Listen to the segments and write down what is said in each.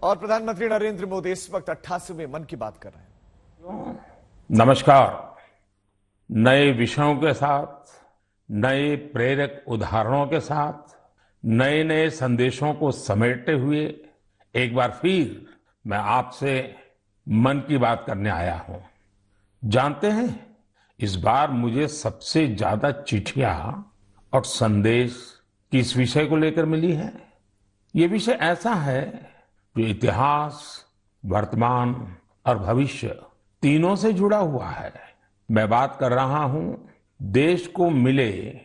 और प्रधानमंत्री नरेंद्र मोदी इस वक्त 88वें मन की बात कर रहे हैं। नमस्कार। नए विषयों के साथ, नए प्रेरक उदाहरणों के साथ, नए नए संदेशों को समेटते हुए एक बार फिर मैं आपसे मन की बात करने आया हूं। जानते हैं, इस बार मुझे सबसे ज्यादा चिट्ठियां और संदेश किस विषय को लेकर मिली है। ये विषय ऐसा है जो इतिहास, वर्तमान और भविष्य तीनों से जुड़ा हुआ है। मैं बात कर रहा हूं देश को मिले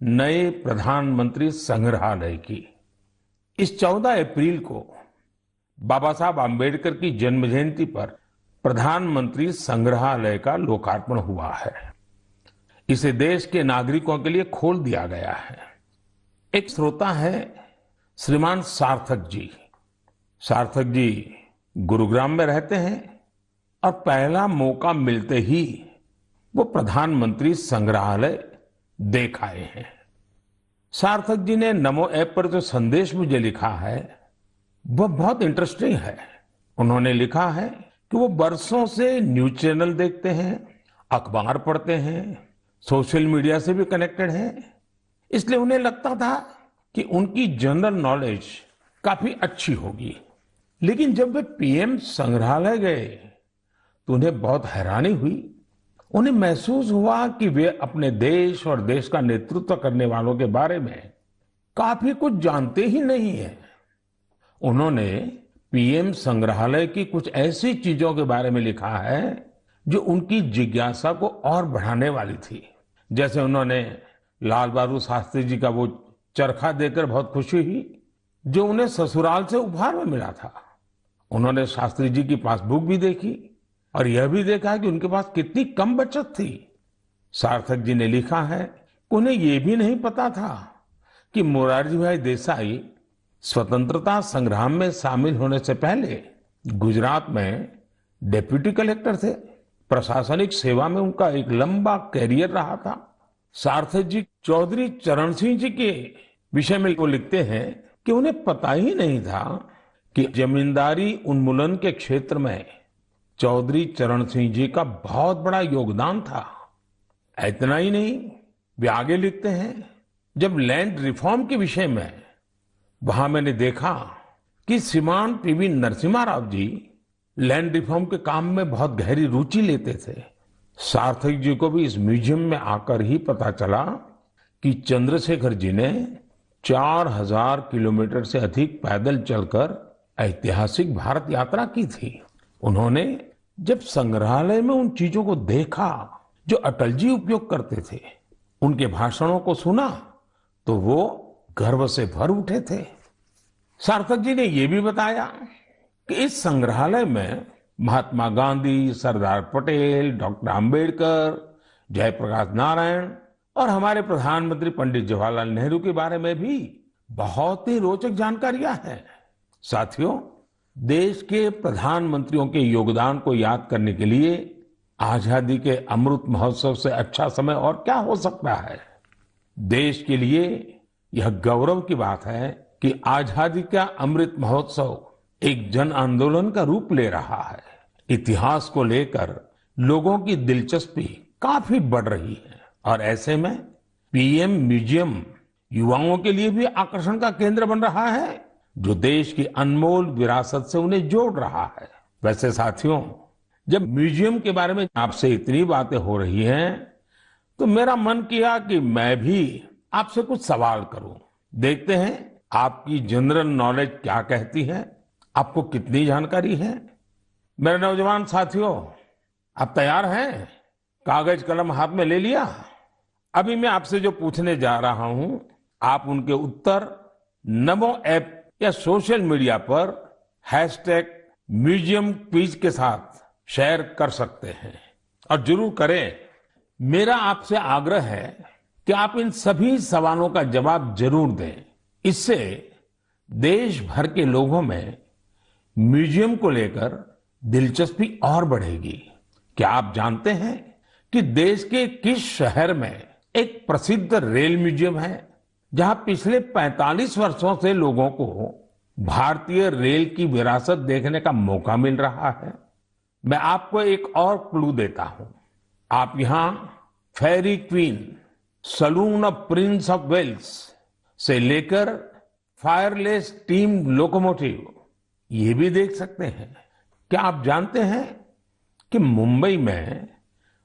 नए प्रधानमंत्री संग्रहालय की। इस 14 अप्रैल को बाबा साहब आम्बेडकर की जन्म जयंती पर प्रधानमंत्री संग्रहालय का लोकार्पण हुआ है। इसे देश के नागरिकों के लिए खोल दिया गया है। एक श्रोता है श्रीमान सार्थक जी। सार्थक जी गुरुग्राम में रहते हैं और पहला मौका मिलते ही वो प्रधानमंत्री संग्रहालय देख आए हैं। सार्थक जी ने नमो ऐप पर जो संदेश मुझे लिखा है वह बहुत इंटरेस्टिंग है। उन्होंने लिखा है कि वो बरसों से न्यूज चैनल देखते हैं, अखबार पढ़ते हैं, सोशल मीडिया से भी कनेक्टेड हैं। इसलिए उन्हें लगता था कि उनकी जनरल नॉलेज काफी अच्छी होगी। लेकिन जब वे पीएम संग्रहालय गए तो उन्हें बहुत हैरानी हुई। उन्हें महसूस हुआ कि वे अपने देश और देश का नेतृत्व करने वालों के बारे में काफी कुछ जानते ही नहीं हैं। उन्होंने पीएम संग्रहालय की कुछ ऐसी चीजों के बारे में लिखा है जो उनकी जिज्ञासा को और बढ़ाने वाली थी। जैसे उन्होंने लाल बहादुर शास्त्री जी का वो चरखा देखकर बहुत खुशी हुई जो उन्हें ससुराल से उपहार में मिला था। उन्होंने शास्त्री जी की पासबुक भी देखी और यह भी देखा कि उनके पास कितनी कम बचत थी। सार्थक जी ने लिखा है कि उन्हें यह भी नहीं पता था कि मोरारजी भाई देसाई स्वतंत्रता संग्राम में शामिल होने से पहले गुजरात में डिप्टी कलेक्टर थे। प्रशासनिक सेवा में उनका एक लंबा कैरियर रहा था। सार्थक जी चौधरी चरण सिंह जी के विषय में वो लिखते हैं कि उन्हें पता ही नहीं था कि जमींदारी उन्मूलन के क्षेत्र में चौधरी चरण सिंह जी का बहुत बड़ा योगदान था। इतना ही नहीं, वे आगे लिखते हैं, जब लैंड रिफॉर्म के विषय में वहां मैंने देखा कि श्रीमान PV Narasimha Rao ji land reform के काम में बहुत गहरी रुचि लेते थे। सार्थक जी को भी इस म्यूजियम में आकर ही पता चला कि चंद्रशेखर जी ने 4000 किलोमीटर से अधिक पैदल चलकर ऐतिहासिक भारत यात्रा की थी। उन्होंने जब संग्रहालय में उन चीजों को देखा जो अटल जी उपयोग करते थे, उनके भाषणों को सुना, तो वो गर्व से भर उठे थे। सार्थक जी ने यह भी बताया कि इस संग्रहालय में महात्मा गांधी, सरदार पटेल, डॉक्टर अंबेडकर, जयप्रकाश नारायण और हमारे प्रधानमंत्री पंडित जवाहरलाल नेहरू के बारे में भी बहुत ही रोचक जानकारियां हैं। साथियों, देश के प्रधानमंत्रियों के योगदान को याद करने के लिए आजादी के अमृत महोत्सव से अच्छा समय और क्या हो सकता है। देश के लिए यह गौरव की बात है कि आजादी का अमृत महोत्सव एक जन आंदोलन का रूप ले रहा है। इतिहास को लेकर लोगों की दिलचस्पी काफी बढ़ रही है और ऐसे में पीएम म्यूजियम युवाओं के लिए भी आकर्षण का केंद्र बन रहा है, जो देश की अनमोल विरासत से उन्हें जोड़ रहा है। वैसे साथियों, जब म्यूजियम के बारे में आपसे इतनी बातें हो रही हैं, तो मेरा मन किया कि मैं भी आपसे कुछ सवाल करूं। देखते हैं आपकी जनरल नॉलेज क्या कहती है, आपको कितनी जानकारी है। मेरे नौजवान साथियों, आप तैयार हैं? कागज कलम हाथ में ले लिया? अभी मैं आपसे जो पूछने जा रहा हूं, आप उनके उत्तर नमो ऐप या सोशल मीडिया पर #म्यूजियम क्विज के साथ शेयर कर सकते हैं और जरूर करें। मेरा आपसे आग्रह है कि आप इन सभी सवालों का जवाब जरूर दें। इससे देश भर के लोगों में म्यूजियम को लेकर दिलचस्पी और बढ़ेगी। क्या आप जानते हैं कि देश के किस शहर में एक प्रसिद्ध रेल म्यूजियम है, जहां पिछले 45 वर्षों से लोगों को भारतीय रेल की विरासत देखने का मौका मिल रहा है। मैं आपको एक और क्लू देता हूं। आप यहां Fairy Queen, saloon of Prince of Wales से लेकर फायरलेस स्टीम लोकोमोटिव ये भी देख सकते हैं। क्या आप जानते हैं कि मुंबई में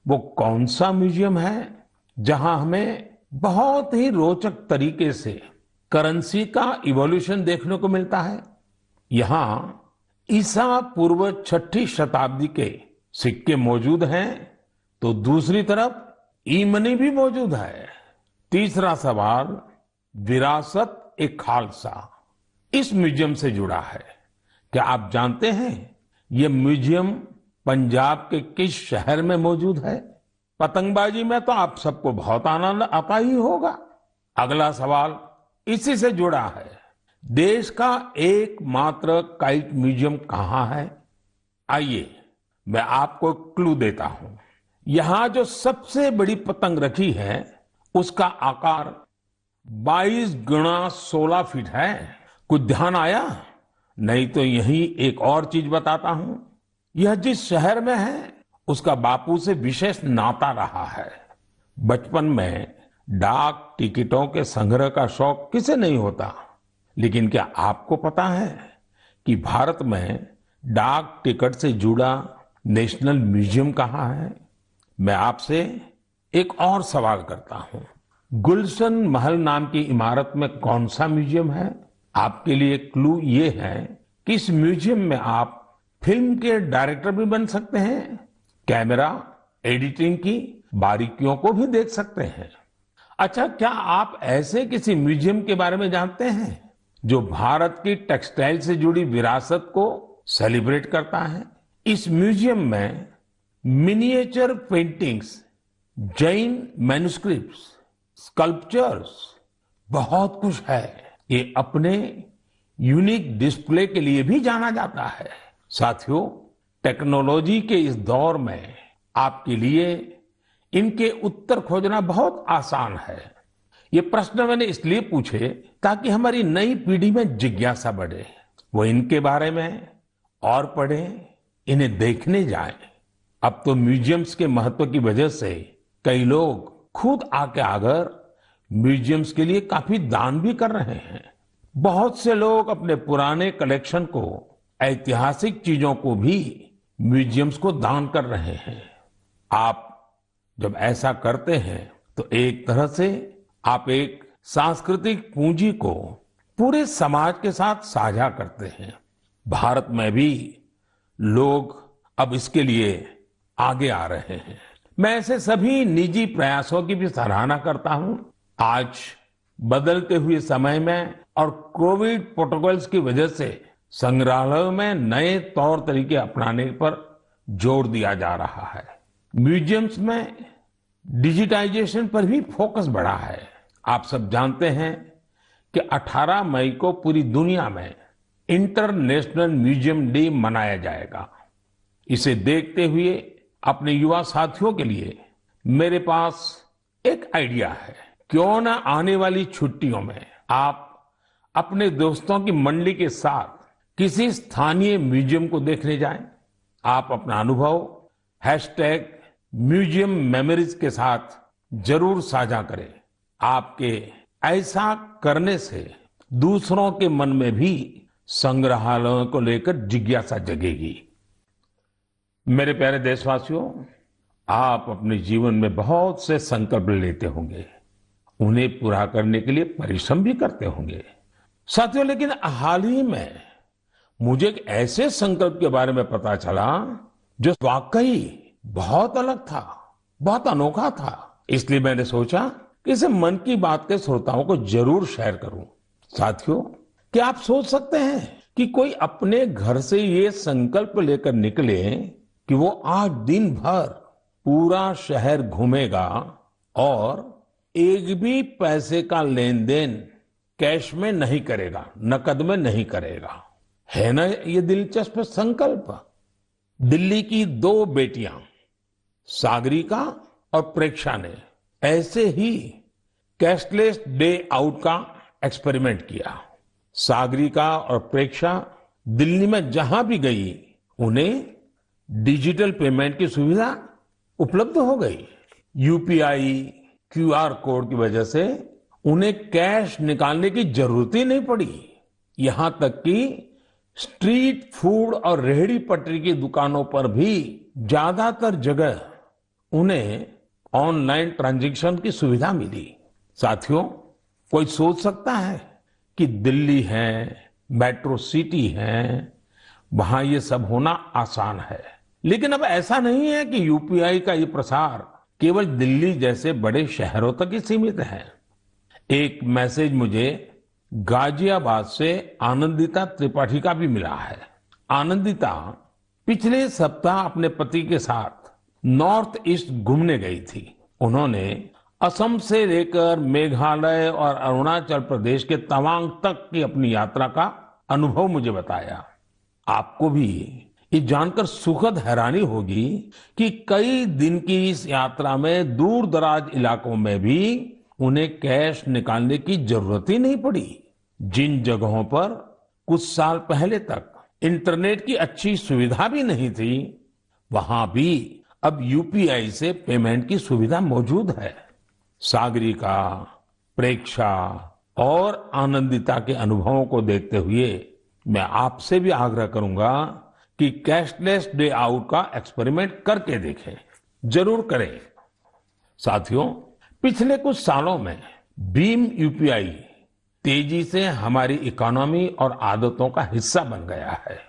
वो कौन सा म्यूजियम है जहां हमें बहुत ही रोचक तरीके से करेंसी का इवोल्यूशन देखने को मिलता है? यहां ईसा पूर्व 6ठी शताब्दी के सिक्के मौजूद हैं, तो दूसरी तरफ ई मनी भी मौजूद है। तीसरा सवाल, विरासत ए खालसा इस म्यूजियम से जुड़ा है। क्या आप जानते हैं ये म्यूजियम पंजाब के किस शहर में मौजूद है? पतंगबाजी में तो आप सबको बहुत आनंद आता ही होगा। अगला सवाल इसी से जुड़ा है। देश का एकमात्र काइट म्यूजियम कहां है? आइए मैं आपको क्लू देता हूं। यहां जो सबसे बड़ी पतंग रखी है उसका आकार 22 गुणा 16 फीट है। कुछ ध्यान आया? नहीं तो यही एक और चीज बताता हूं। यह जिस शहर में है उसका बापू से विशेष नाता रहा है। बचपन में डाक टिकटों के संग्रह का शौक किसे नहीं होता, लेकिन क्या आपको पता है कि भारत में डाक टिकट से जुड़ा नेशनल म्यूजियम कहाँ है? मैं आपसे एक और सवाल करता हूं। गुलशन महल नाम की इमारत में कौन सा म्यूजियम है? आपके लिए क्लू ये है कि इस म्यूजियम में आप फिल्म के डायरेक्टर भी बन सकते हैं, कैमरा एडिटिंग की बारीकियों को भी देख सकते हैं। अच्छा, क्या आप ऐसे किसी म्यूजियम के बारे में जानते हैं जो भारत की टेक्सटाइल से जुड़ी विरासत को सेलिब्रेट करता है? इस म्यूजियम में miniature paintings, Jain manuscripts, sculptures, बहुत कुछ है। ये अपने यूनिक डिस्प्ले के लिए भी जाना जाता है। साथियों, टेक्नोलॉजी के इस दौर में आपके लिए इनके उत्तर खोजना बहुत आसान है। ये प्रश्न मैंने इसलिए पूछे ताकि हमारी नई पीढ़ी में जिज्ञासा बढ़े, वो इनके बारे में और पढ़ें, इन्हें देखने जाएं। अब तो म्यूजियम्स के महत्व की वजह से कई लोग खुद आके आकर म्यूजियम्स के लिए काफी दान भी कर रहे हैं। बहुत से लोग अपने पुराने कलेक्शन को, ऐतिहासिक चीजों को भी म्यूजियम्स को दान कर रहे हैं। आप जब ऐसा करते हैं तो एक तरह से आप एक सांस्कृतिक पूंजी को पूरे समाज के साथ साझा करते हैं। भारत में भी लोग अब इसके लिए आगे आ रहे हैं। मैं ऐसे सभी निजी प्रयासों की भी सराहना करता हूं। आज बदलते हुए समय में और कोविड प्रोटोकॉल्स की वजह से संग्रहालयों में नए तौर तरीके अपनाने पर जोर दिया जा रहा है। म्यूजियम्स में डिजिटाइजेशन पर भी फोकस बढ़ा है। आप सब जानते हैं कि 18 मई को पूरी दुनिया में इंटरनेशनल म्यूजियम डे मनाया जाएगा। इसे देखते हुए अपने युवा साथियों के लिए मेरे पास एक आइडिया है। क्यों ना आने वाली छुट्टियों में आप अपने दोस्तों की मंडली के साथ किसी स्थानीय म्यूजियम को देखने जाएं। आप अपना अनुभव #म्यूजियम मेमोरीज के साथ जरूर साझा करें। आपके ऐसा करने से दूसरों के मन में भी संग्रहालयों को लेकर जिज्ञासा जगेगी। मेरे प्यारे देशवासियों, आप अपने जीवन में बहुत से संकल्प लेते होंगे, उन्हें पूरा करने के लिए परिश्रम भी करते होंगे साथियों। लेकिन हाल ही में मुझे एक ऐसे संकल्प के बारे में पता चला जो वाकई बहुत अलग था, बहुत अनोखा था। इसलिए मैंने सोचा कि इसे मन की बात के श्रोताओं को जरूर शेयर करूं। साथियों, क्या आप सोच सकते हैं कि कोई अपने घर से ये संकल्प लेकर निकले कि वो आज दिन भर पूरा शहर घूमेगा और एक भी पैसे का लेन देन कैश में नहीं करेगा, नकद में नहीं करेगा। है ना ये दिलचस्प संकल्प? दिल्ली की 2 बेटियां सागरिका और प्रेक्षा ने ऐसे ही कैशलेस डे आउट का एक्सपेरिमेंट किया। सागरिका और प्रेक्षा दिल्ली में जहां भी गई उन्हें डिजिटल पेमेंट की सुविधा उपलब्ध हो गई। यूपीआई, क्यूआर कोड की वजह से उन्हें कैश निकालने की जरूरत ही नहीं पड़ी। यहां तक कि स्ट्रीट फूड और रेहड़ी पटरी की दुकानों पर भी ज्यादातर जगह उन्हें ऑनलाइन ट्रांजैक्शन की सुविधा मिली। साथियों, कोई सोच सकता है कि दिल्ली है, मेट्रो सिटी है, वहां ये सब होना आसान है। लेकिन अब ऐसा नहीं है कि यूपीआई का ये प्रसार केवल दिल्ली जैसे बड़े शहरों तक ही सीमित है। एक मैसेज मुझे गाजियाबाद से आनंदिता त्रिपाठी का भी मिला है। आनंदिता पिछले सप्ताह अपने पति के साथ नॉर्थ ईस्ट घूमने गई थी। उन्होंने असम से लेकर मेघालय और अरुणाचल प्रदेश के तवांग तक की अपनी यात्रा का अनुभव मुझे बताया। आपको भी ये जानकर सुखद हैरानी होगी कि कई दिन की इस यात्रा में दूर दराज इलाकों में भी उन्हें कैश निकालने की जरूरत ही नहीं पड़ी। जिन जगहों पर कुछ साल पहले तक इंटरनेट की अच्छी सुविधा भी नहीं थी, वहां भी अब यूपीआई से पेमेंट की सुविधा मौजूद है। सागरिका, प्रेक्षा और आनंदिता के अनुभवों को देखते हुए मैं आपसे भी आग्रह करूंगा कि कैशलेस डे आउट का एक्सपेरिमेंट करके देखें। जरूर करें। साथियों, पिछले कुछ सालों में भीम यूपीआई तेजी से हमारी इकोनॉमी और आदतों का हिस्सा बन गया है।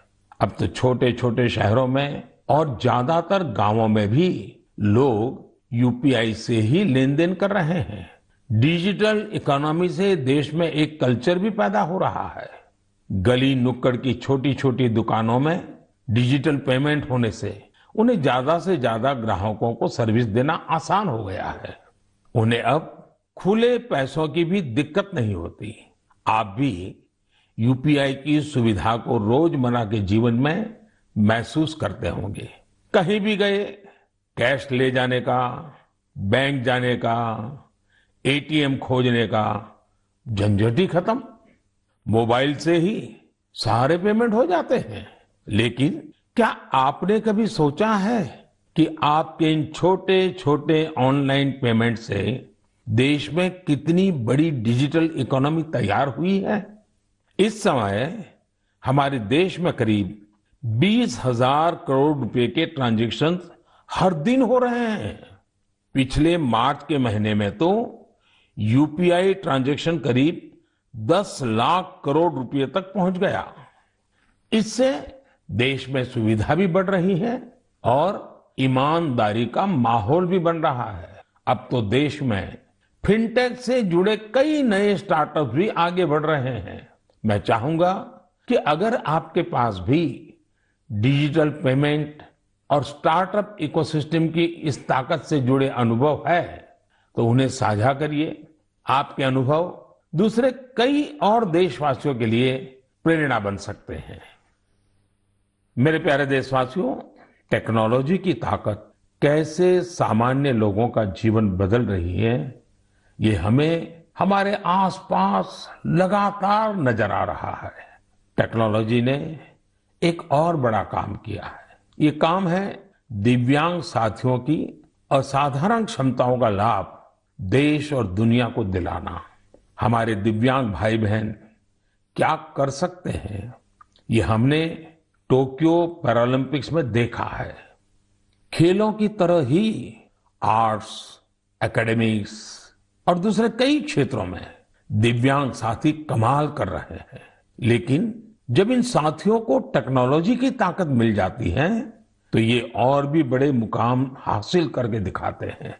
अब तो छोटे छोटे शहरों में और ज्यादातर गांवों में भी लोग यूपीआई से ही लेन देन कर रहे हैं। डिजिटल इकोनॉमी से देश में एक कल्चर भी पैदा हो रहा है। गली नुक्कड़ की छोटी छोटी दुकानों में डिजिटल पेमेंट होने से उन्हें ज्यादा से ज्यादा ग्राहकों को सर्विस देना आसान हो गया है। उन्हें अब खुले पैसों की भी दिक्कत नहीं होती। आप भी यूपीआई की सुविधा को रोजमर्रा के जीवन में महसूस करते होंगे। कहीं भी गए, कैश ले जाने का, बैंक जाने का, एटीएम खोजने का झंझट ही खत्म। मोबाइल से ही सारे पेमेंट हो जाते हैं। लेकिन क्या आपने कभी सोचा है कि आपके इन छोटे छोटे ऑनलाइन पेमेंट से देश में कितनी बड़ी डिजिटल इकोनॉमी तैयार हुई है? इस समय हमारे देश में करीब 20,000 करोड़ रुपए के ट्रांजैक्शन हर दिन हो रहे हैं। पिछले मार्च के महीने में तो यूपीआई ट्रांजैक्शन करीब 10 लाख करोड़ रुपए तक पहुंच गया। इससे देश में सुविधा भी बढ़ रही है और ईमानदारी का माहौल भी बन रहा है। अब तो देश में फिनटेक से जुड़े कई नए स्टार्टअप भी आगे बढ़ रहे हैं। मैं चाहूंगा कि अगर आपके पास भी डिजिटल पेमेंट और स्टार्टअप इकोसिस्टम की इस ताकत से जुड़े अनुभव है तो उन्हें साझा करिए। आपके अनुभव दूसरे कई और देशवासियों के लिए प्रेरणा बन सकते हैं। मेरे प्यारे देशवासियों, टेक्नोलॉजी की ताकत कैसे सामान्य लोगों का जीवन बदल रही है, ये हमें हमारे आसपास लगातार नजर आ रहा है। टेक्नोलॉजी ने एक और बड़ा काम किया है। ये काम है दिव्यांग साथियों की असाधारण क्षमताओं का लाभ देश और दुनिया को दिलाना। हमारे दिव्यांग भाई बहन क्या कर सकते हैं, ये हमने टोक्यो पैरालंपिक्स में देखा है। खेलों की तरह ही आर्ट्स, एकेडमिक्स और दूसरे कई क्षेत्रों में दिव्यांग साथी कमाल कर रहे हैं। लेकिन जब इन साथियों को टेक्नोलॉजी की ताकत मिल जाती है तो ये और भी बड़े मुकाम हासिल करके दिखाते हैं।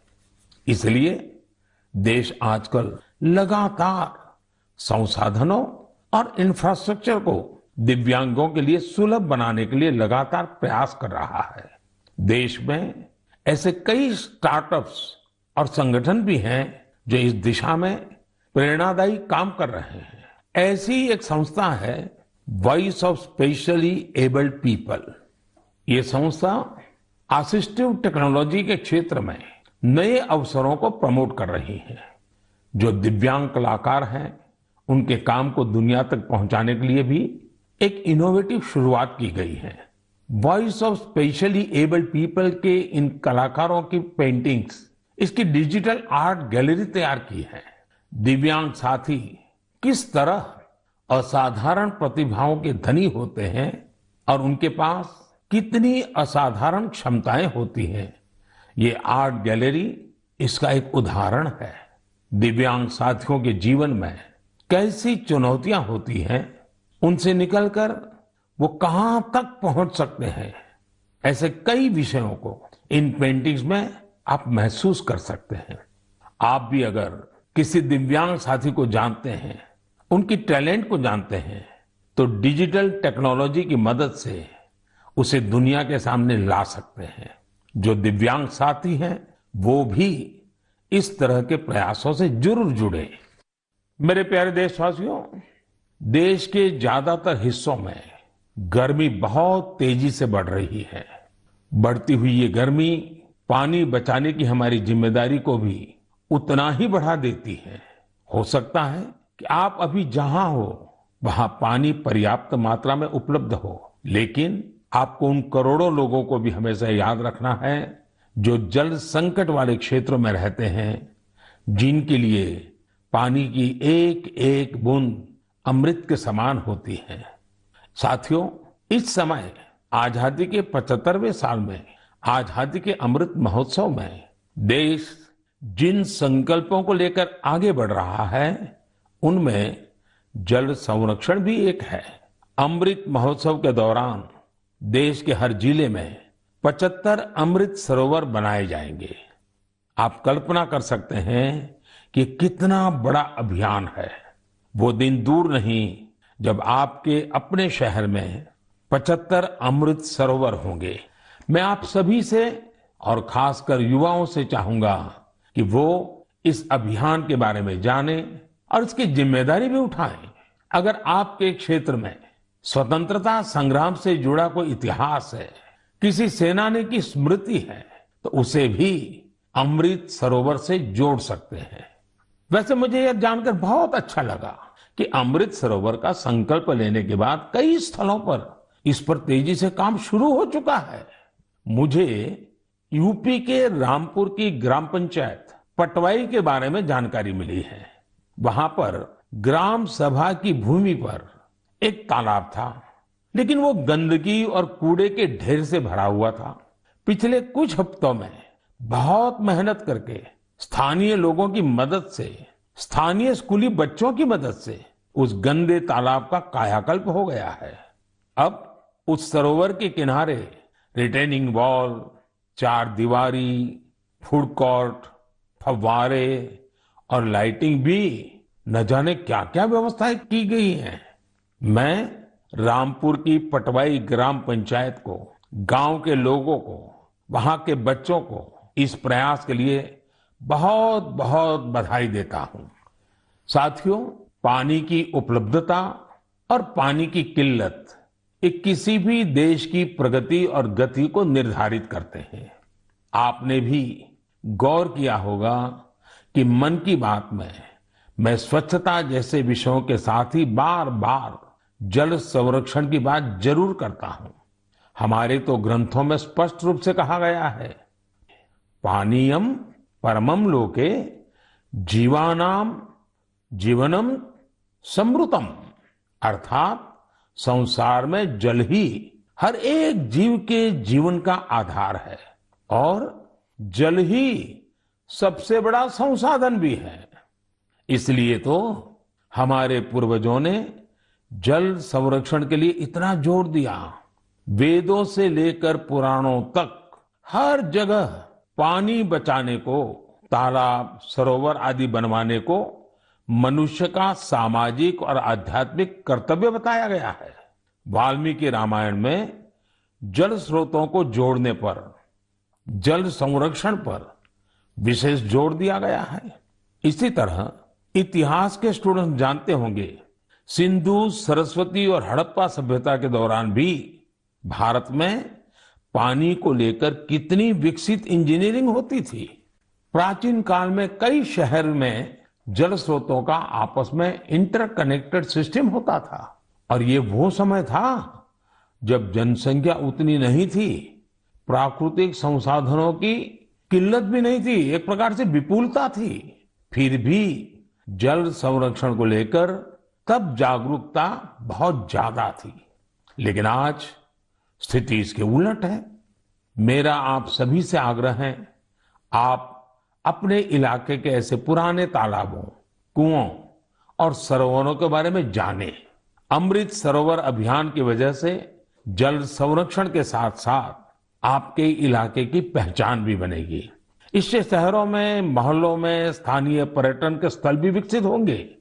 इसलिए देश आजकल लगातार संसाधनों और इंफ्रास्ट्रक्चर को दिव्यांगों के लिए सुलभ बनाने के लिए लगातार प्रयास कर रहा है। देश में ऐसे कई स्टार्टअप्स और संगठन भी हैं जो इस दिशा में प्रेरणादायी काम कर रहे हैं। ऐसी एक संस्था है voice of specially abled people. ये संस्था असिस्टिव टेक्नोलॉजी के क्षेत्र में नए अवसरों को प्रमोट कर रही है। जो दिव्यांग कलाकार हैं उनके काम को दुनिया तक पहुंचाने के लिए भी एक इनोवेटिव शुरुआत की गई है। Voice of specially abled people के इन कलाकारों की पेंटिंग्स, इसकी डिजिटल आर्ट गैलरी तैयार की है। दिव्यांग साथी किस तरह असाधारण प्रतिभाओं के धनी होते हैं और उनके पास कितनी असाधारण क्षमताएं होती हैं, ये आर्ट गैलरी इसका एक उदाहरण है। दिव्यांग साथियों के जीवन में कैसी चुनौतियां होती हैं, उनसे निकलकर वो कहां तक पहुंच सकते हैं, ऐसे कई विषयों को इन पेंटिंग्स में आप महसूस कर सकते हैं। आप भी अगर किसी दिव्यांग साथी को जानते हैं, उनकी टैलेंट को जानते हैं, तो डिजिटल टेक्नोलॉजी की मदद से उसे दुनिया के सामने ला सकते हैं। जो दिव्यांग साथी हैं वो भी इस तरह के प्रयासों से जरूर जुड़े। मेरे प्यारे देशवासियों, देश के ज्यादातर हिस्सों में गर्मी बहुत तेजी से बढ़ रही है। बढ़ती हुई ये गर्मी पानी बचाने की हमारी जिम्मेदारी को भी उतना ही बढ़ा देती है। हो सकता है कि आप अभी जहां हो वहां पानी पर्याप्त मात्रा में उपलब्ध हो, लेकिन आपको उन करोड़ों लोगों को भी हमेशा याद रखना है जो जल संकट वाले क्षेत्रों में रहते हैं, जिनके लिए पानी की एक एक बूंद अमृत के समान होती है। साथियों, इस समय आजादी के 75वें साल में आजादी के अमृत महोत्सव में देश जिन संकल्पों को लेकर आगे बढ़ रहा है, उनमें जल संरक्षण भी एक है। अमृत महोत्सव के दौरान देश के हर जिले में 75 अमृत सरोवर बनाए जाएंगे। आप कल्पना कर सकते हैं कि कितना बड़ा अभियान है। वो दिन दूर नहीं जब आपके अपने शहर में 75 अमृत सरोवर होंगे। मैं आप सभी से और खासकर युवाओं से चाहूंगा कि वो इस अभियान के बारे में जानें और इसकी जिम्मेदारी भी उठाएं। अगर आपके क्षेत्र में स्वतंत्रता संग्राम से जुड़ा कोई इतिहास है, किसी सेनानी की स्मृति है, तो उसे भी अमृत सरोवर से जोड़ सकते हैं। वैसे मुझे यह जानकर बहुत अच्छा लगा कि अमृत सरोवर का संकल्प लेने के बाद कई स्थलों पर इस पर तेजी से काम शुरू हो चुका है। मुझे यूपी के रामपुर की ग्राम पंचायत पटवाई के बारे में जानकारी मिली है। वहां पर ग्राम सभा की भूमि पर एक तालाब था, लेकिन वो गंदगी और कूड़े के ढेर से भरा हुआ था। पिछले कुछ हफ्तों में बहुत मेहनत करके स्थानीय लोगों की मदद से, स्थानीय स्कूली बच्चों की मदद से उस गंदे तालाब का कायाकल्प हो गया है। अब उस सरोवर के किनारे रिटेनिंग वॉल, चार दीवारी, फूड कोर्ट, फव्वारे और लाइटिंग भी न जाने क्या क्या व्यवस्थाएं की गई हैं। मैं रामपुर की पटवाई ग्राम पंचायत को, गांव के लोगों को, वहां के बच्चों को इस प्रयास के लिए बहुत बहुत बधाई देता हूं। साथियों, पानी की उपलब्धता और पानी की किल्लत ये किसी भी देश की प्रगति और गति को निर्धारित करते हैं। आपने भी गौर किया होगा कि मन की बात में मैं स्वच्छता जैसे विषयों के साथ ही बार बार जल संरक्षण की बात जरूर करता हूं। हमारे तो ग्रंथों में स्पष्ट रूप से कहा गया है, पानीयम परमम लोके जीवानाम जीवनम समृतम, अर्थात संसार में जल ही हर एक जीव के जीवन का आधार है और जल ही सबसे बड़ा संसाधन भी है। इसलिए तो हमारे पूर्वजों ने जल संरक्षण के लिए इतना जोर दिया। वेदों से लेकर पुराणों तक हर जगह पानी बचाने को, तालाब, सरोवर आदि बनवाने को मनुष्य का सामाजिक और आध्यात्मिक कर्तव्य बताया गया है। वाल्मीकि रामायण में जल स्रोतों को जोड़ने पर, जल संरक्षण पर विशेष जोर दिया गया है। इसी तरह इतिहास के स्टूडेंट जानते होंगे, सिंधु, सरस्वती और हड़प्पा सभ्यता के दौरान भी भारत में पानी को लेकर कितनी विकसित इंजीनियरिंग होती थी। प्राचीन काल में कई शहर में जल स्रोतों का आपस में इंटरकनेक्टेड सिस्टम होता था। और ये वो समय था जब जनसंख्या उतनी नहीं थी, प्राकृतिक संसाधनों की किल्लत भी नहीं थी, एक प्रकार से विपुलता थी। फिर भी जल संरक्षण को लेकर तब जागरूकता बहुत ज्यादा थी। लेकिन आज स्थिति इसके उलट है। मेरा आप सभी से आग्रह है, आप अपने इलाके के ऐसे पुराने तालाबों, कुओं और सरोवरों के बारे में जानें। अमृत सरोवर अभियान की वजह से जल संरक्षण के साथ साथ आपके इलाके की पहचान भी बनेगी। इससे शहरों में, मोहल्लों में स्थानीय पर्यटन के स्थल भी विकसित होंगे।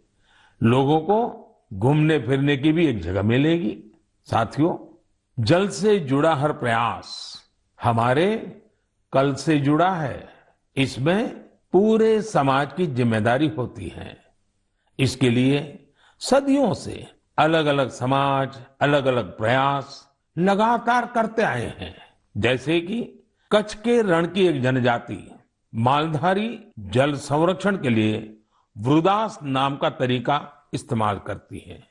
लोगों को घूमने फिरने की भी एक जगह मिलेगी। साथियों, जल से जुड़ा हर प्रयास हमारे कल से जुड़ा है। इसमें पूरे समाज की जिम्मेदारी होती है। इसके लिए सदियों से अलग अलग समाज, अलग अलग प्रयास लगातार करते आए हैं। जैसे कि कच्छ के रण की एक जनजाति मालधारी जल संरक्षण के लिए वृदास नाम का तरीका इस्तेमाल करती है।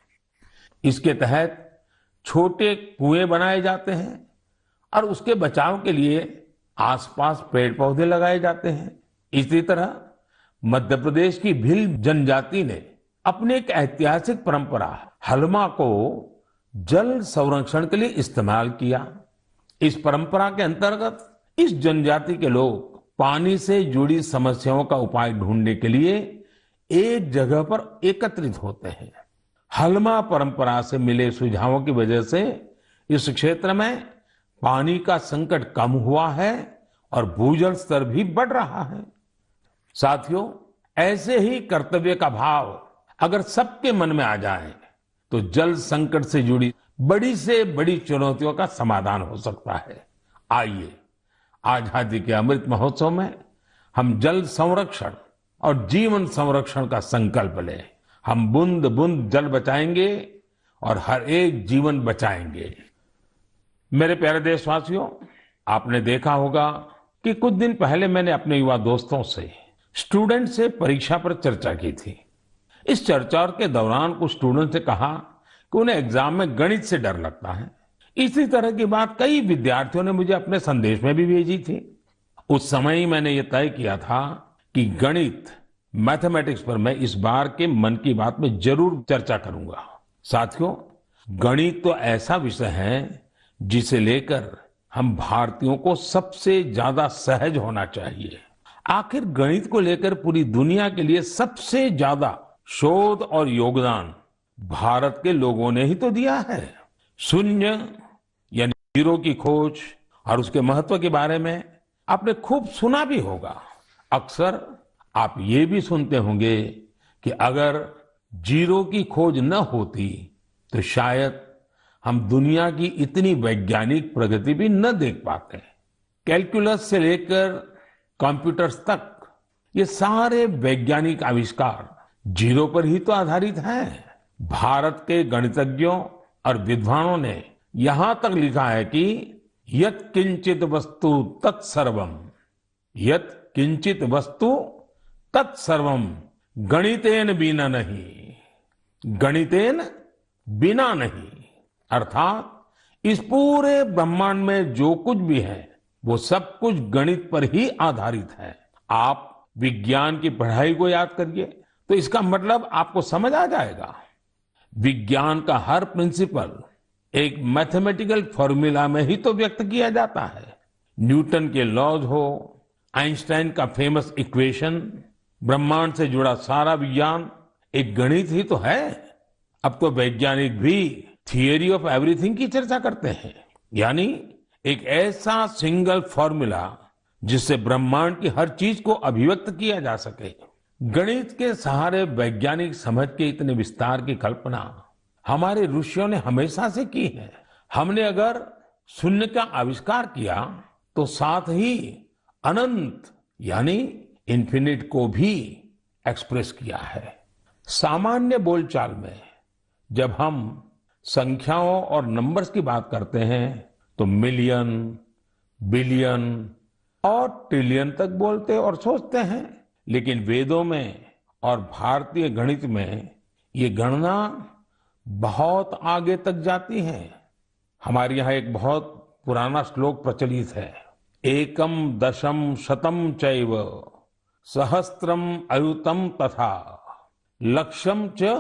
इसके तहत छोटे कुएं बनाए जाते हैं और उसके बचाव के लिए आसपास पेड़ पौधे लगाए जाते हैं। इसी तरह मध्य प्रदेश की भील जनजाति ने अपनी एक ऐतिहासिक परंपरा हलमा को जल संरक्षण के लिए इस्तेमाल किया। इस परंपरा के अंतर्गत इस जनजाति के लोग पानी से जुड़ी समस्याओं का उपाय ढूंढने के लिए एक जगह पर एकत्रित होते हैं। हलमा परंपरा से मिले सुझावों की वजह से इस क्षेत्र में पानी का संकट कम हुआ है और भूजल स्तर भी बढ़ रहा है। साथियों, ऐसे ही कर्तव्य का भाव अगर सबके मन में आ जाए तो जल संकट से जुड़ी बड़ी से बड़ी चुनौतियों का समाधान हो सकता है। आइए, आजादी के अमृत महोत्सव में हम जल संरक्षण और जीवन संरक्षण का संकल्प लें। हम बूंद बूंद जल बचाएंगे और हर एक जीवन बचाएंगे। मेरे प्यारे देशवासियों, आपने देखा होगा कि कुछ दिन पहले मैंने अपने युवा दोस्तों से, स्टूडेंट से परीक्षा पर चर्चा की थी। इस चर्चा के दौरान कुछ स्टूडेंट से कहा कि उन्हें एग्जाम में गणित से डर लगता है। इसी तरह की बात कई विद्यार्थियों ने मुझे अपने संदेश में भी भेजी थी। उस समय ही मैंने ये तय किया था कि गणित, मैथमेटिक्स पर मैं इस बार के मन की बात में जरूर चर्चा करूंगा। साथियों, गणित तो ऐसा विषय है जिसे लेकर हम भारतीयों को सबसे ज्यादा सहज होना चाहिए। आखिर गणित को लेकर पूरी दुनिया के लिए सबसे ज्यादा शोध और योगदान भारत के लोगों ने ही तो दिया है। शून्य यानी जीरो की खोज और उसके महत्व के बारे में आपने खूब सुना भी होगा। अक्सर आप ये भी सुनते होंगे कि अगर जीरो की खोज न होती तो शायद हम दुनिया की इतनी वैज्ञानिक प्रगति भी न देख पाते। कैलकुलस से लेकर कंप्यूटर्स तक ये सारे वैज्ञानिक आविष्कार जीरो पर ही तो आधारित हैं। भारत के गणितज्ञों और विद्वानों ने यहां तक लिखा है कि यत् किंचित वस्तु तत्सर्वम, यत् किंचित वस्तु तत्सर्वम गणितेन बिना नहीं, गणितेन बिना नहीं। अर्थात इस पूरे ब्रह्मांड में जो कुछ भी है वो सब कुछ गणित पर ही आधारित है। आप विज्ञान की पढ़ाई को याद करिए तो इसका मतलब आपको समझ आ जाएगा। विज्ञान का हर प्रिंसिपल एक मैथमेटिकल फॉर्मूला में ही तो व्यक्त किया जाता है। न्यूटन के लॉज हो, आइंस्टाइन का फेमस इक्वेशन, ब्रह्मांड से जुड़ा सारा विज्ञान एक गणित ही तो है। अब तो वैज्ञानिक भी थियरी ऑफ एवरीथिंग की चर्चा करते हैं, यानी एक ऐसा सिंगल फॉर्मूला जिससे ब्रह्मांड की हर चीज को अभिव्यक्त किया जा सके। गणित के सहारे वैज्ञानिक समझ के इतने विस्तार की कल्पना हमारे ऋषियों ने हमेशा से की है। हमने अगर शून्य का आविष्कार किया तो साथ ही अनंत यानी इन्फिनिट को भी एक्सप्रेस किया है। सामान्य बोलचाल में जब हम संख्याओं और नंबर्स की बात करते हैं तो मिलियन, बिलियन और ट्रिलियन तक बोलते और सोचते हैं, लेकिन वेदों में और भारतीय गणित में ये गणना बहुत आगे तक जाती है। हमारे यहाँ एक बहुत पुराना श्लोक प्रचलित है, एकम दशम शतम चैव सहस्त्रम अयुतम तथा लक्ष्यम च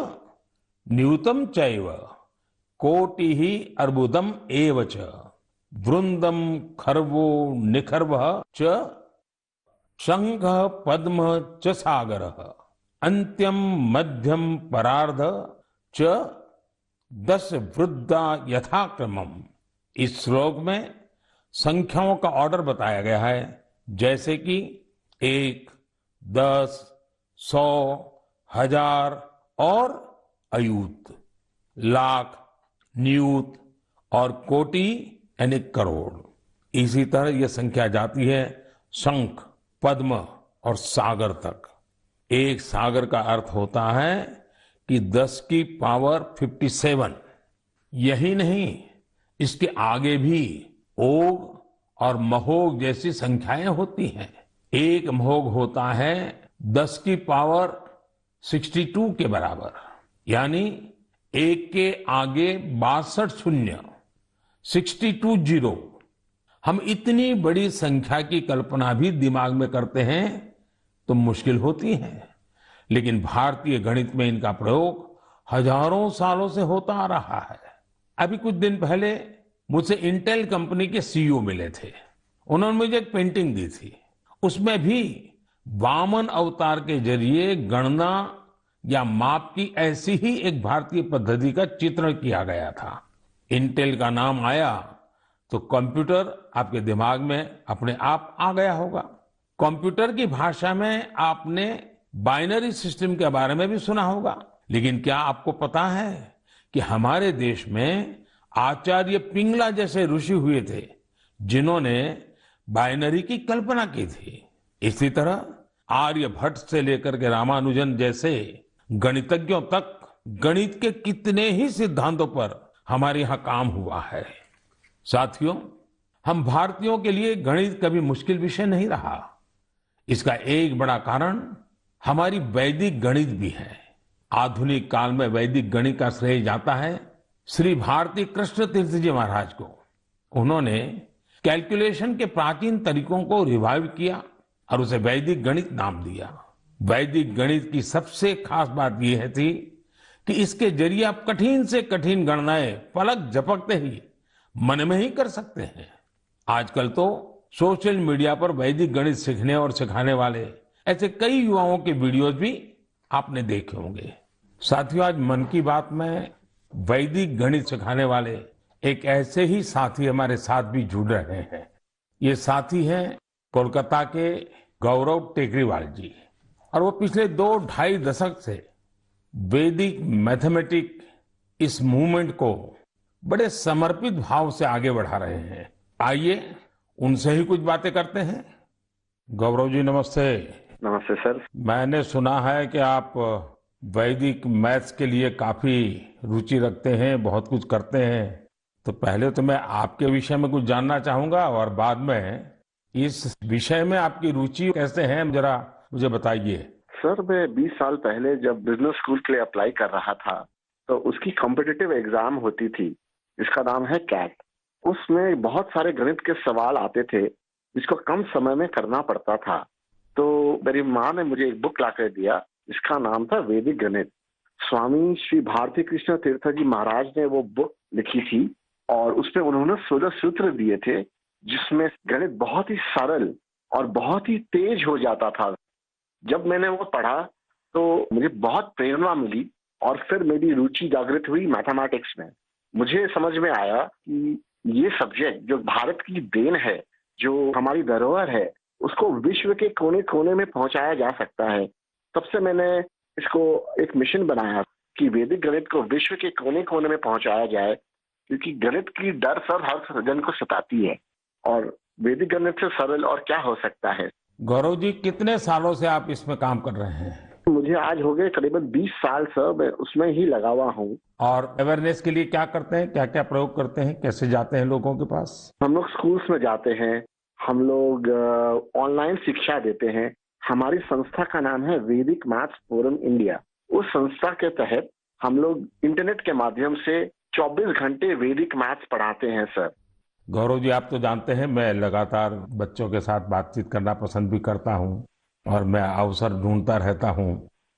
न्यूतम चैव कोटि ही अर्बुदम एव च वृंदम खर्वो निखर्व च शंख पद्म च सागर अंत्यम मध्यम परार्ध च 10 वृद्धा यथाक्रमम। इस श्लोक में संख्याओं का ऑर्डर बताया गया है, जैसे कि 1, 10, 100, 1000 और अयूत, लाख, नियूत और कोटि यानी करोड़। इसी तरह यह संख्या जाती है शंख, पद्म और सागर तक। एक सागर का अर्थ होता है कि 10 की पावर 57। यही नहीं, इसके आगे भी ओग और महोग जैसी संख्याएं होती हैं। एक महोग होता है 10 की पावर 62 के बराबर, यानी एक के आगे 62 शून्य, 62 जीरो। हम इतनी बड़ी संख्या की कल्पना भी दिमाग में करते हैं तो मुश्किल होती है, लेकिन भारतीय गणित में इनका प्रयोग हजारों सालों से होता आ रहा है। अभी कुछ दिन पहले मुझसे इंटेल कंपनी के सीईओ मिले थे। उन्होंने मुझे एक पेंटिंग दी थी, उसमें भी वामन अवतार के जरिए गणना या माप की ऐसी ही एक भारतीय पद्धति का चित्रण किया गया था। इंटेल का नाम आया तो कंप्यूटर आपके दिमाग में अपने आप आ गया होगा। कंप्यूटर की भाषा में आपने बाइनरी सिस्टम के बारे में भी सुना होगा, लेकिन क्या आपको पता है कि हमारे देश में आचार्य पिंगला जैसे ऋषि हुए थे जिन्होंने बाइनरी की कल्पना की थी। इसी तरह आर्यभट्ट से लेकर के रामानुजन जैसे गणितज्ञों तक गणित के कितने ही सिद्धांतों पर हमारे यहाँ काम हुआ है। साथियों, हम भारतीयों के लिए गणित कभी मुश्किल विषय नहीं रहा। इसका एक बड़ा कारण हमारी वैदिक गणित भी है। आधुनिक काल में वैदिक गणित का श्रेय जाता है श्री भारती कृष्ण तीर्थ जी महाराज को। उन्होंने कैलकुलेशन के प्राचीन तरीकों को रिवाइव किया और उसे वैदिक गणित नाम दिया। वैदिक गणित की सबसे खास बात यह थी कि इसके जरिए आप कठिन से कठिन गणनाएं पलक झपकते ही मन में ही कर सकते हैं। आजकल तो सोशल मीडिया पर वैदिक गणित सीखने और सिखाने वाले ऐसे कई युवाओं के वीडियोस भी आपने देखे होंगे। साथियों, आज मन की बात में वैदिक गणित सिखाने वाले एक ऐसे ही साथी हमारे साथ भी जुड़ रहे हैं। ये साथी हैं कोलकाता के गौरव टेकरीवाल जी, और वो पिछले 2-2.5 दशक से वैदिक मैथमेटिक इस मूवमेंट को बड़े समर्पित भाव से आगे बढ़ा रहे हैं। आइए उनसे ही कुछ बातें करते हैं। गौरव जी, नमस्ते। नमस्ते सर। मैंने सुना है कि आप वैदिक मैथ्स के लिए काफी रुचि रखते हैं, बहुत कुछ करते हैं। तो पहले तो मैं आपके विषय में कुछ जानना चाहूंगा और बाद में इस विषय में आपकी रुचि कैसे है, जरा मुझे बताइए। सर, मैं 20 साल पहले जब बिजनेस स्कूल के लिए अप्लाई कर रहा था तो उसकी कॉम्पिटिटिव एग्जाम होती थी जिसका नाम है कैट। उसमें बहुत सारे गणित के सवाल आते थे जिसको कम समय में करना पड़ता था। तो मेरी माँ ने मुझे एक बुक लाकर दिया जिसका नाम था वैदिक गणित। स्वामी श्री भारती कृष्ण तीर्थ जी महाराज ने वो बुक लिखी थी और उसमें उन्होंने 16 सूत्र दिए थे जिसमें गणित बहुत ही सरल और बहुत ही तेज हो जाता था। जब मैंने वो पढ़ा तो मुझे बहुत प्रेरणा मिली और फिर मेरी रुचि जागृत हुई मैथमेटिक्स में। मुझे समझ में आया कि ये सब्जेक्ट जो भारत की देन है, जो हमारी धरोहर है, उसको विश्व के कोने कोने में पहुंचाया जा सकता है। तब से मैंने इसको एक मिशन बनाया कि वैदिक गणित को विश्व के कोने कोने में पहुंचाया जाए, क्योंकि गणित की डर सर हर जन को सताती है और वैदिक गणित से सरल और क्या हो सकता है। गौरव जी, कितने सालों से आप इसमें काम कर रहे हैं? मुझे आज हो गए करीबन 20 साल सर, मैं उसमें ही लगा हुआ हूँ। और अवेयरनेस के लिए क्या करते हैं, क्या क्या प्रयोग करते हैं, कैसे जाते हैं लोगों के पास? हम लोग स्कूल्स में जाते हैं, हम लोग ऑनलाइन शिक्षा देते हैं, हमारी संस्था का नाम है वैदिक मैथ्स फोरम इंडिया। उस संस्था के तहत हम लोग इंटरनेट के माध्यम से 24 घंटे वैदिक मैथ्स पढ़ाते हैं सर। गौरव जी, आप तो जानते हैं मैं लगातार बच्चों के साथ बातचीत करना पसंद भी करता हूं और मैं अवसर ढूंढता रहता हूं।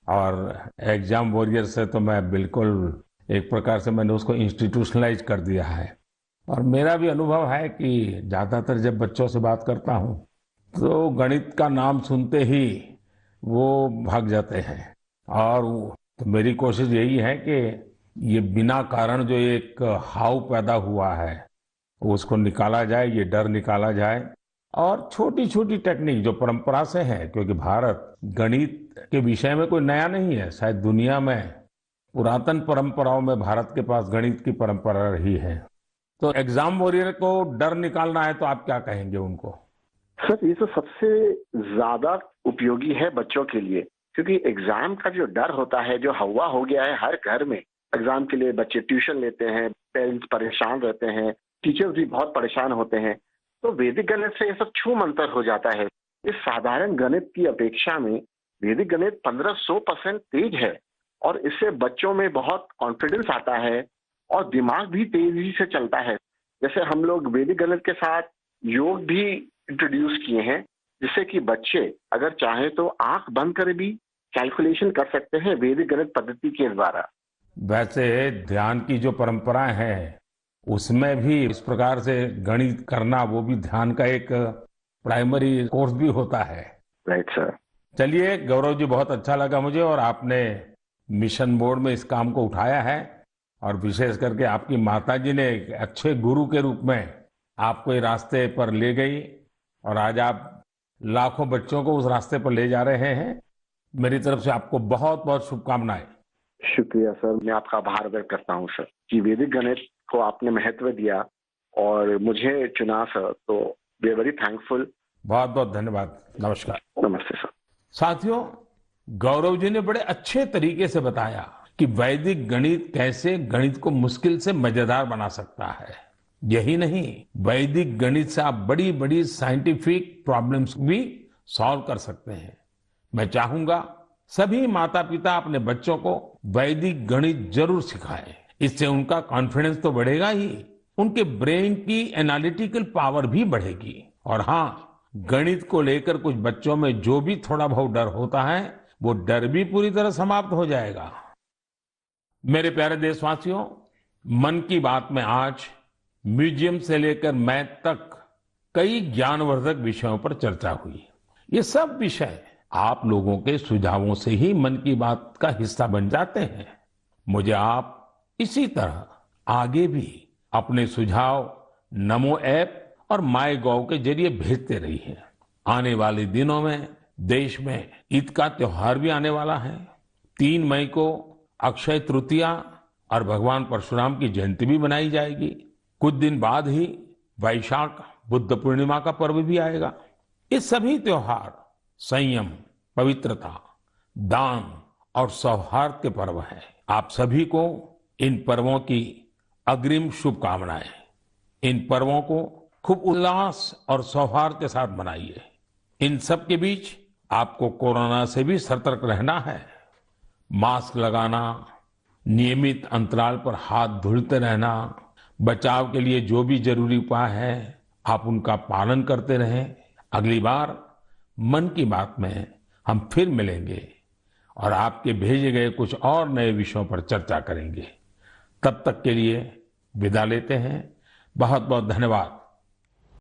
और एग्जाम वॉरियर से तो मैं बिल्कुल एक प्रकार से मैंने उसको इंस्टीट्यूशनलाइज कर दिया है। और मेरा भी अनुभव है कि ज्यादातर जब बच्चों से बात करता हूं तो गणित का नाम सुनते ही वो भाग जाते हैं। और तो मेरी कोशिश यही है कि ये बिना कारण जो एक हाव पैदा हुआ है उसको निकाला जाए, ये डर निकाला जाए। और छोटी छोटी टेक्निक जो परंपरा से है, क्योंकि भारत गणित के विषय में कोई नया नहीं है, शायद दुनिया में पुरातन परंपराओं में भारत के पास गणित की परंपरा रही है। तो एग्जाम वॉरियर को डर निकालना है तो आप क्या कहेंगे उनको? सर ये तो सबसे ज्यादा उपयोगी है बच्चों के लिए, क्योंकि एग्जाम का जो डर होता है, जो हवा हो गया है हर घर में, एग्जाम के लिए बच्चे ट्यूशन लेते हैं, पेरेंट्स परेशान रहते हैं, टीचर्स भी बहुत परेशान होते हैं। तो वैदिक गणित से ये सब छू मंतर हो जाता है। इस साधारण गणित की अपेक्षा में वैदिक गणित 1500% तेज है और इससे बच्चों में बहुत कॉन्फिडेंस आता है और दिमाग भी तेजी से चलता है। जैसे हम लोग वैदिक गणित के साथ योग भी इंट्रोड्यूस किए हैं, जिससे कि बच्चे अगर चाहे तो आंख बंद कर भी कैलकुलेशन कर सकते हैं वैदिक गणित पद्धति के द्वारा। वैसे ध्यान की जो परंपरा है उसमें भी इस प्रकार से गणित करना, वो भी ध्यान का एक प्राइमरी कोर्स भी होता है। Right sir. चलिए गौरव जी, बहुत अच्छा लगा मुझे, और आपने मिशन मोड में इस काम को उठाया है और विशेष करके आपकी माताजी ने एक अच्छे गुरु के रूप में आपको ये रास्ते पर ले गई और आज आप लाखों बच्चों को उस रास्ते पर ले जा रहे हैं। मेरी तरफ से आपको बहुत बहुत शुभकामनाएं। शुक्रिया सर, मैं आपका आभार व्यक्त करता हूँ सर कि वैदिक गणित को आपने महत्व दिया और मुझे चुना सर, तो वी आर वेरी थैंकफुल। बहुत बहुत धन्यवाद। नमस्कार। नमस्ते सर। साथियों, गौरव जी ने बड़े अच्छे तरीके से बताया कि वैदिक गणित कैसे गणित को मुश्किल से मजेदार बना सकता है। यही नहीं, वैदिक गणित से आप बड़ी बड़ी साइंटिफिक प्रॉब्लम्स भी सॉल्व कर सकते हैं। मैं चाहूंगा सभी माता पिता अपने बच्चों को वैदिक गणित जरूर सिखाएं। इससे उनका कॉन्फिडेंस तो बढ़ेगा ही, उनके ब्रेन की एनालिटिकल पावर भी बढ़ेगी। और हाँ, गणित को लेकर कुछ बच्चों में जो भी थोड़ा बहुत डर होता है, वो डर भी पूरी तरह समाप्त हो जाएगा। मेरे प्यारे देशवासियों, मन की बात में आज म्यूजियम से लेकर मैथ तक कई ज्ञानवर्धक विषयों पर चर्चा हुई। ये सब विषय आप लोगों के सुझावों से ही मन की बात का हिस्सा बन जाते हैं। मुझे आप इसी तरह आगे भी अपने सुझाव नमो ऐप और माय गॉव के जरिए भेजते रहिए। आने वाले दिनों में देश में ईद का त्योहार भी आने वाला है। 3 मई को अक्षय तृतीया और भगवान परशुराम की जयंती भी मनाई जाएगी। कुछ दिन बाद ही वैशाख बुद्ध पूर्णिमा का पर्व भी आएगा। ये सभी त्योहार संयम, पवित्रता, दान और सौहार्द के पर्व हैं। आप सभी को इन पर्वों की अग्रिम शुभकामनाएं। इन पर्वों को खूब उल्लास और सौहार्द के साथ मनाइए। इन सब के बीच आपको कोरोना से भी सतर्क रहना है। मास्क लगाना, नियमित अंतराल पर हाथ धुलते रहना, बचाव के लिए जो भी जरूरी उपाय है आप उनका पालन करते रहें। अगली बार मन की बात में हम फिर मिलेंगे और आपके भेजे गए कुछ और नए विषयों पर चर्चा करेंगे। तब तक के लिए विदा लेते हैं। बहुत बहुत धन्यवाद।